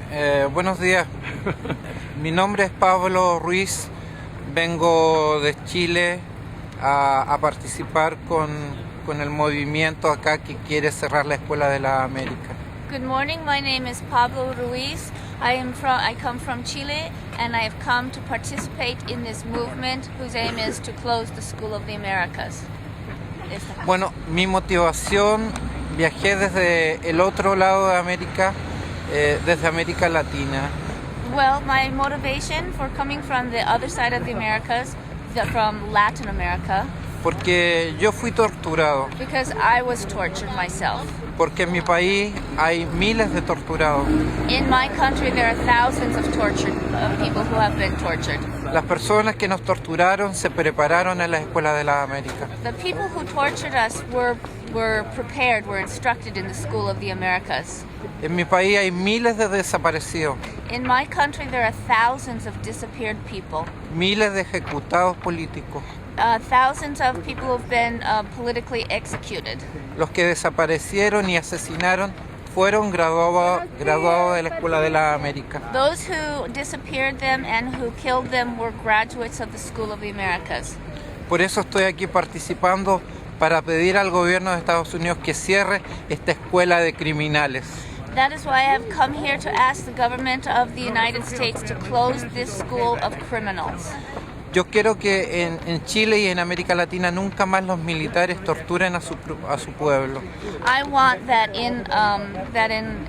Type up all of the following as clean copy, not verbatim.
Buenos días, mi nombre es Pablo Ruiz, vengo de Chile a participar con el movimiento acá que quiere cerrar la Escuela de la América. Good morning, my name is Pablo Ruiz. I come from Chile and I have come to participate in this movement whose aim is to close the School of the Americas. Bueno, mi motivación, viajé desde el otro lado de América, desde América Latina. Well, my motivation for coming from the other side of the Americas, from Latin America, Porque yo fui torturado, because I was tortured myself. porque en mi país hay miles de torturados. In my country, there are thousands of people who have been tortured. Las personas que nos torturaron se prepararon en la Escuela de la América. The people who tortured us were prepared, were instructed in the School of the Americas. En mi país hay miles de desaparecidos, In my country, there are thousands of disappeared people. miles de ejecutados políticos. Thousands of people who have been politically executed. Los que desaparecieron y asesinaron fueron graduados de la Escuela de la América. Those who disappeared them and who killed them were graduates of the School of the Americas. Por eso estoy aquí participando para pedir al gobierno de Estados Unidos que cierre esta escuela de criminales. That is why I have come here to ask the government of the United States to close this school of criminals. Yo quiero que en Chile y en América Latina nunca más los militares torturen a su pueblo. I want that in Latin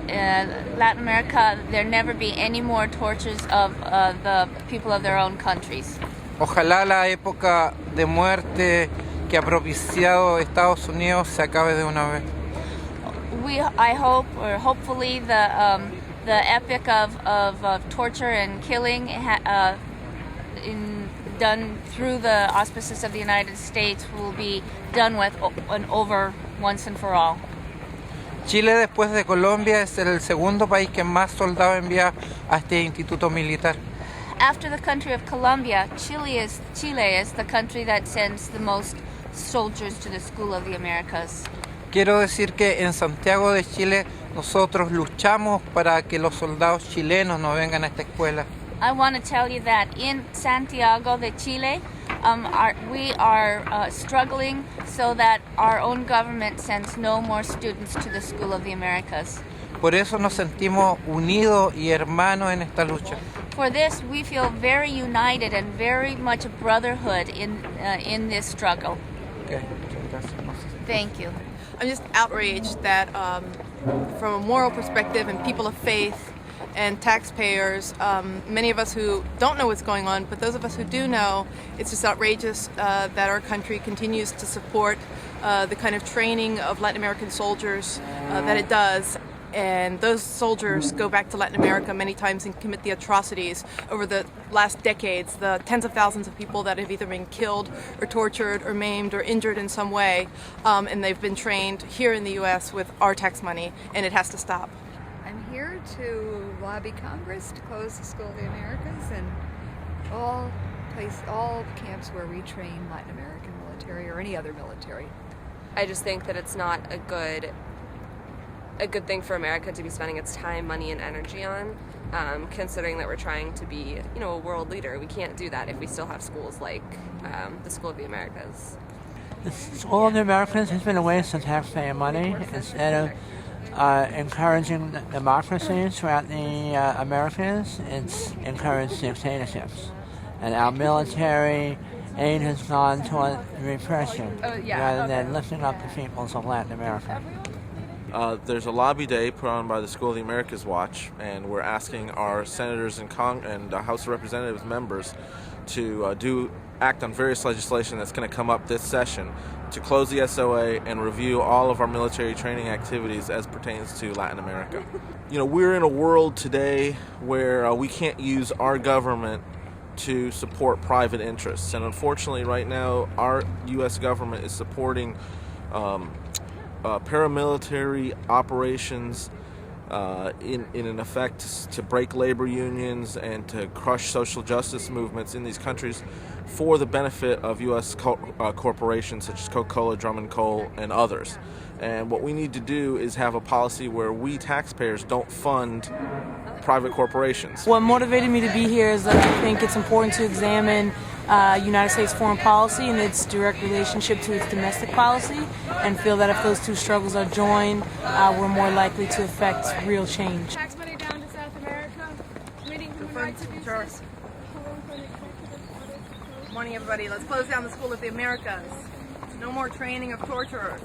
America there never be any more tortures of the people of their own countries. Ojalá la época de muerte que ha propiciado Estados Unidos se acabe de una vez. Hopefully the epic of torture and killing done through the auspices of the United States will be done with and over once and for all. Chile, después de Colombia, es el segundo país que más soldados envía a este instituto militar. After the country of Colombia, Chile is the country that sends the most soldiers to the School of the Americas. Quiero decir que en Santiago de Chile nosotros luchamos para que los soldados chilenos no vengan a esta escuela. I want to tell you that in Santiago de Chile, we are struggling so that our own government sends no more students to the School of the Americas. Por eso nos sentimos unidos y hermanos en esta lucha. For this, we feel very united and very much a brotherhood in this struggle. Okay. Thank you. I'm just outraged that from a moral perspective and people of faith and taxpayers, many of us who don't know what's going on, but those of us who do know, it's just outrageous that our country continues to support the kind of training of Latin American soldiers that it does. And those soldiers go back to Latin America many times and commit the atrocities over the last decades, the tens of thousands of people that have either been killed or tortured or maimed or injured in some way, and they've been trained here in the U.S. with our tax money, and it has to stop. I'm here to lobby Congress to close the School of the Americas and all camps where we train Latin American military or any other military. I just think that it's not a good thing for America to be spending its time, money, and energy on, considering that we're trying to be, a world leader. We can't do that if we still have schools like the School of the Americas. The School of the Americas has been a waste of taxpayer money. Instead of encouraging democracy throughout the Americas, it's encouraged dictatorships. And our military aid has gone toward repression rather than lifting up the peoples of Latin America. There's a lobby day put on by the School of the Americas Watch, and we're asking our senators and House of Representatives members to act on various legislation that's going to come up this session to close the SOA and review all of our military training activities as pertains to Latin America. We're in a world today where we can't use our government to support private interests, and unfortunately right now our U.S. government is supporting paramilitary operations in an effect to break labor unions and to crush social justice movements in these countries for the benefit of U.S. corporations such as Coca-Cola, Drummond Coal, and others. And what we need to do is have a policy where we taxpayers don't fund private corporations. What motivated me to be here is that I think it's important to examine United States foreign policy and its direct relationship to its domestic policy, and feel that if those two struggles are joined, we're more likely to affect real change. Tax money down to South America, committing human rights abuses. Good morning, everybody. Let's close down the School of the Americas. No more training of torturers.